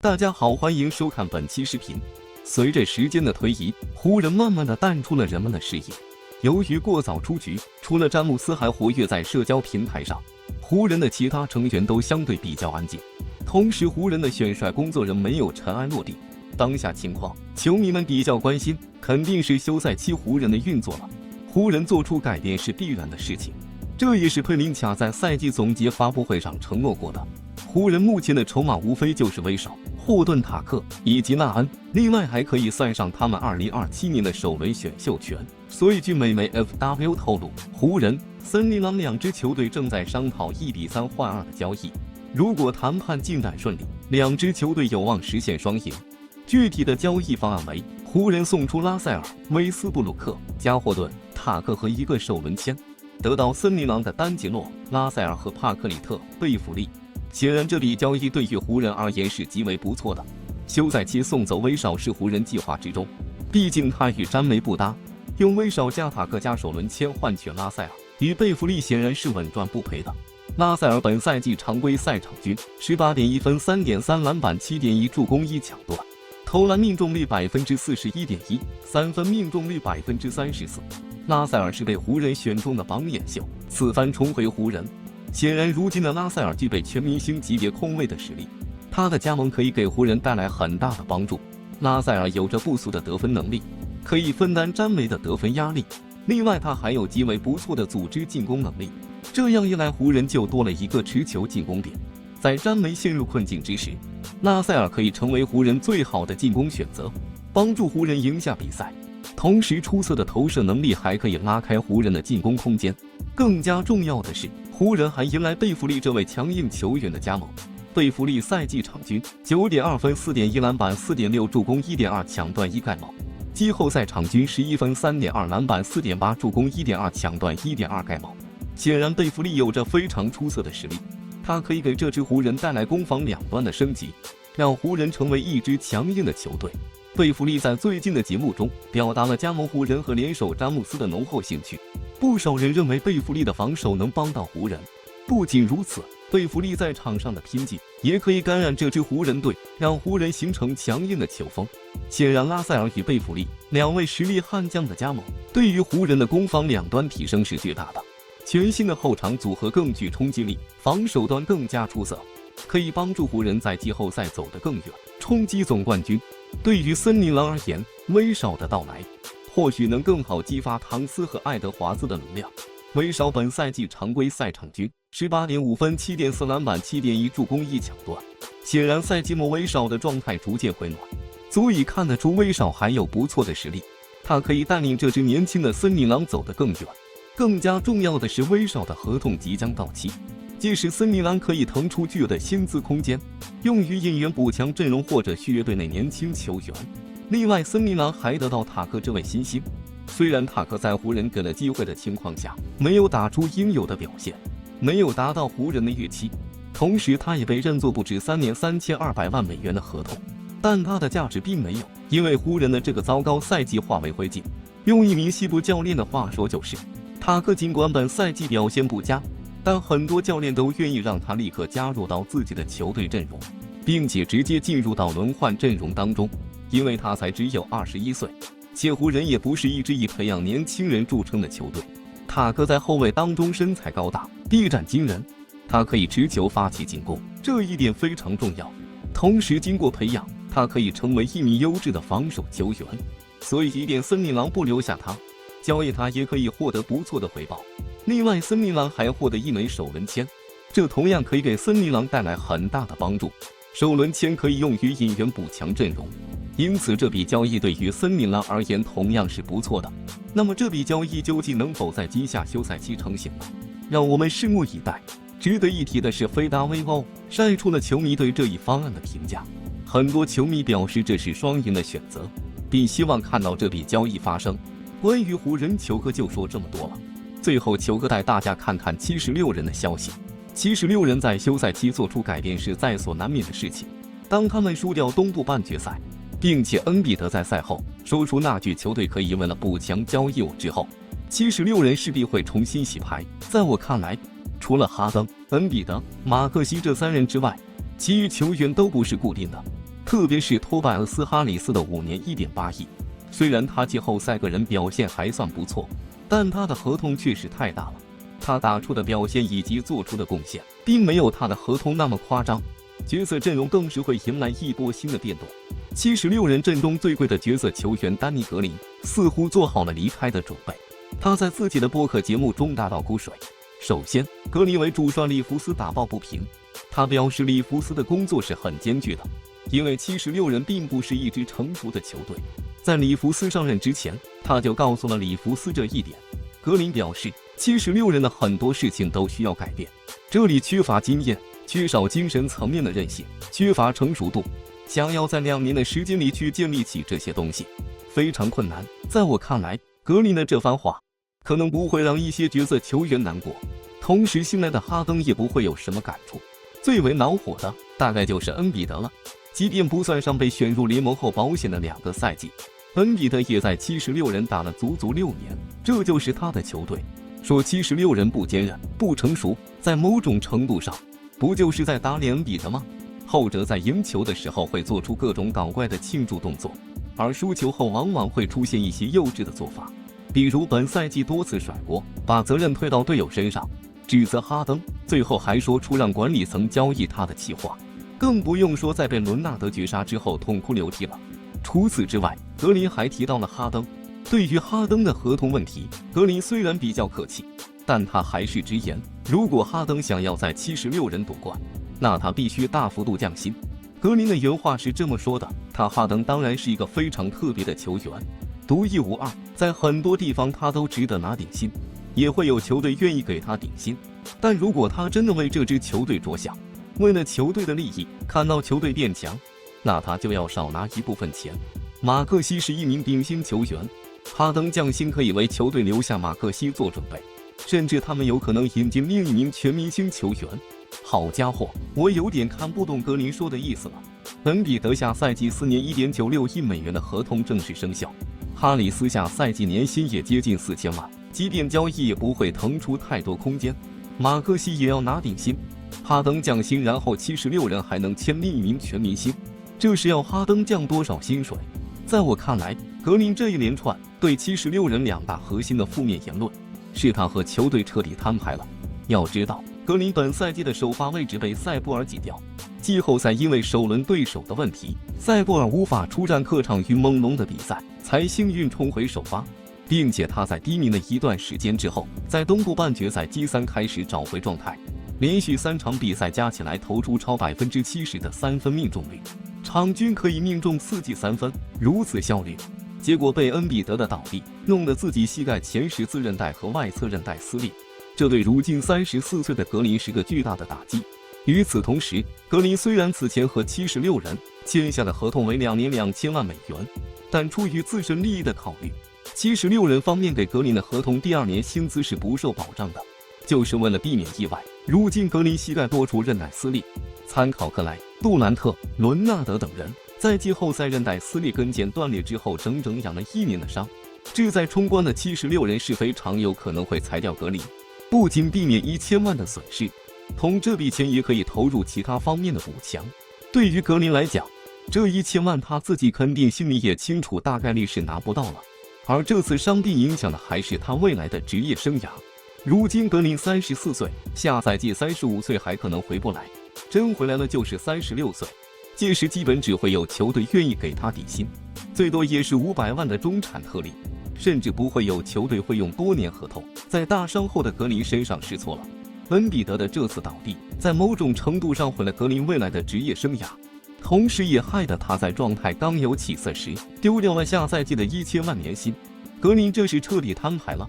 大家好，欢迎收看本期视频。随着时间的推移，湖人慢慢的淡出了人们的视野。由于过早出局，除了詹姆斯还活跃在社交平台上，湖人的其他成员都相对比较安静。同时，湖人的选帅工作仍没有尘埃落地。当下情况，球迷们比较关心，肯定是休赛期湖人的运作了。湖人做出改变是必然的事情，这也是佩林卡在赛季总结发布会上承诺过的。湖人目前的筹码无非就是威少、霍顿、塔克以及纳恩，另外还可以算上他们2027年的首轮选秀权。所以据美媒 FW 透露，湖人、森林狼两支球队正在商讨1比3换2的交易。如果谈判进展顺利，两支球队有望实现双赢。具体的交易方案为：湖人送出拉塞尔、威斯布鲁克、加霍顿、塔克和一个首轮签，得到森林狼的丹杰洛、拉塞尔和帕克里特、贝弗利。显然，这笔交易对于湖人而言是极为不错的。休赛期送走威少是湖人计划之中，毕竟他与詹梅不搭。用威少加塔克加首轮签换取拉塞尔与贝弗利显然是稳赚不赔的。拉塞尔本赛季常规赛场均 18.1 分、3.3篮板、7.1助攻、1抢断，投篮命中率 41.1%， 三分命中率 34%。拉塞尔是被湖人选中的榜眼秀，此番重回湖人。显然，如今的拉塞尔具备全明星级别控卫的实力，他的加盟可以给湖人带来很大的帮助。拉塞尔有着不俗的得分能力，可以分担詹梅的得分压力。另外，他还有极为不错的组织进攻能力，这样一来，湖人就多了一个持球进攻点。在詹梅陷入困境之时，拉塞尔可以成为湖人最好的进攻选择，帮助湖人赢下比赛。同时，出色的投射能力还可以拉开湖人的进攻空间。更加重要的是，湖人还迎来贝弗利这位强硬球员的加盟。贝弗利赛季场均 9.2 分、4.1篮板、4.6助攻、1.2抢断、1盖帽，季后赛场均11分、3.2篮板、4.8助攻、1.2抢断、1.2盖帽。显然，贝弗利有着非常出色的实力，他可以给这支湖人带来攻防两端的升级，让湖人成为一支强硬的球队。贝弗利在最近的节目中表达了加盟湖人和联手詹姆斯的浓厚兴趣。不少人认为贝弗利的防守能帮到湖人。不仅如此，贝弗利在场上的拼劲也可以感染这支湖人队，让湖人形成强硬的球风。显然，拉塞尔与贝弗利两位实力悍将的加盟，对于湖人的攻防两端提升是巨大的。全新的后场组合更具冲击力，防守端更加出色，可以帮助湖人在季后赛走得更远，冲击总冠军。对于森林狼而言，威少的到来或许能更好激发唐斯和爱德华兹的能量。威少本赛季常规赛场均 18.5 分、7.4篮板、7.1助攻、1抢断。显然，赛季末威少的状态逐渐回暖，足以看得出威少还有不错的实力。他可以带领这支年轻的森林狼走得更远。更加重要的是，威少的合同即将到期，届时森林狼可以腾出巨额的薪资空间，用于引援补强阵容或者续约队内年轻球员。另外，森林狼还得到塔克这位新星。虽然塔克在湖人给了机会的情况下，没有打出应有的表现，没有达到湖人的预期，同时他也被认作不止3年3200万美元的合同，但他的价值并没有因为湖人的这个糟糕赛季化为灰烬。用一名西部教练的话说，就是塔克尽管本赛季表现不佳，但很多教练都愿意让他立刻加入到自己的球队阵容，并且直接进入到轮换阵容当中，因为他才只有21岁，且湖人也不是一支以培养年轻人著称的球队。塔克在后卫当中身材高大，臂展惊人，他可以持球发起进攻，这一点非常重要。同时，经过培养，他可以成为一名优质的防守球员。所以，即便森林狼不留下他，交易他也可以获得不错的回报。另外，森林狼还获得一枚首轮签，这同样可以给森林狼带来很大的帮助。首轮签可以用于引援补强阵容，因此这笔交易对于森林狼而言同样是不错的。那么这笔交易究竟能否在今夏休赛期成型呢？让我们拭目以待。值得一提的是，菲达威欧晒出了球迷对这一方案的评价，很多球迷表示这是双赢的选择，并希望看到这笔交易发生。关于湖人，球哥就说这么多了。最后，球哥带大家看看76人的消息。76人在休赛期做出改变是在所难免的事情。当他们输掉东部半决赛，并且恩比德在赛后说出那句球队可以为了补强交易我之后，76人势必会重新洗牌。在我看来，除了哈登、恩比德、马克西这3人之外，其余球员都不是固定的。特别是托拜尔斯·哈里斯的5年1.8亿。虽然他季后赛个人表现还算不错，但他的合同确实太大了。他打出的表现以及做出的贡献，并没有他的合同那么夸张。角色阵容更是会迎来一波新的变动。76人阵中最贵的角色球员丹尼·格林似乎做好了离开的准备。他在自己的播客节目中大倒苦水。首先，格林为主帅里弗斯打抱不平，他表示里弗斯的工作是很艰巨的，因为76人并不是一支成熟的球队。在里弗斯上任之前，他就告诉了里弗斯这一点。格林表示，76人的很多事情都需要改变，这里缺乏经验，缺少精神层面的韧性，缺乏成熟度，想要在2年的时间里去建立起这些东西，非常困难。在我看来，格林的这番话可能不会让一些角色球员难过，同时新来的哈登也不会有什么感触。最为恼火的大概就是恩比德了，即便不算上被选入联盟后保险的2个赛季，恩比德也在76人打了足足6年，这就是他的球队。说76人不坚韧、不成熟，在某种程度上，不就是在打脸恩比德吗？后者在赢球的时候会做出各种搞怪的庆祝动作，而输球后往往会出现一些幼稚的做法，比如本赛季多次甩锅，把责任推到队友身上，指责哈登，最后还说出让管理层交易他的气话，更不用说在被伦纳德绝杀之后痛哭流涕了。除此之外，格林还提到了哈登。对于哈登的合同问题，格林虽然比较客气，但他还是直言，如果哈登想要在76人夺冠，那他必须大幅度降薪。格林的原话是这么说的，他哈登当然是一个非常特别的球员，独一无二，在很多地方他都值得拿顶薪，也会有球队愿意给他顶薪。但如果他真的为这支球队着想，为了球队的利益，看到球队变强，那他就要少拿一部分钱。马克西是一名顶薪球员，哈登降薪可以为球队留下马克西做准备，甚至他们有可能引进另一名全明星球员。好家伙，我有点看不懂格林说的意思了。恩比德下赛季4年1.96亿美元的合同正式生效，哈里斯下赛季年薪也接近4000万，即便交易也不会腾出太多空间。马克西也要拿顶薪，哈登降薪，然后76人还能签另一名全明星，这是要哈登降多少薪水？在我看来，格林这一连串对76人2大核心的负面言论，是他和球队彻底摊牌了。要知道，格林本赛季的首发位置被塞布尔挤掉，季后赛因为首轮对手的问题，塞布尔无法出战客场与猛龙的比赛，才幸运重回首发，并且他在低迷了一段时间之后，在东部半决赛G3开始找回状态，连续3场比赛加起来投出超70%的3分命中率，场均可以命中4记3分，如此效率，结果被恩比德的倒地弄得自己膝盖前十字韧带和外侧韧带撕裂，这对如今34岁的格林是个巨大的打击。与此同时，格林虽然此前和76人签下的合同为2年2000万美元，但出于自身利益的考虑，76人方面给格林的合同第2年薪资是不受保障的，就是为了避免意外。如今格林膝盖多处韧带撕裂，参考克莱、杜兰特、伦纳德等人在季后赛韧带撕裂跟腱断裂之后整整养了1年的伤，志在冲关的76人是非常有可能会裁掉格林，不仅避免1000万的损失，同这笔钱也可以投入其他方面的补强。对于格林来讲，这1000万他自己肯定心里也清楚，大概率是拿不到了。而这次伤病影响的还是他未来的职业生涯。如今格林34岁，下赛季35岁还可能回不来，真回来了就是36岁，届时基本只会有球队愿意给他底薪，最多也是500万的中产特例，甚至不会有球队会用多年合同在大伤后的格林身上试错了。恩比德的这次倒地，在某种程度上毁了格林未来的职业生涯，同时也害得他在状态刚有起色时丢掉了下赛季的1000万年薪。格林这是彻底摊牌了。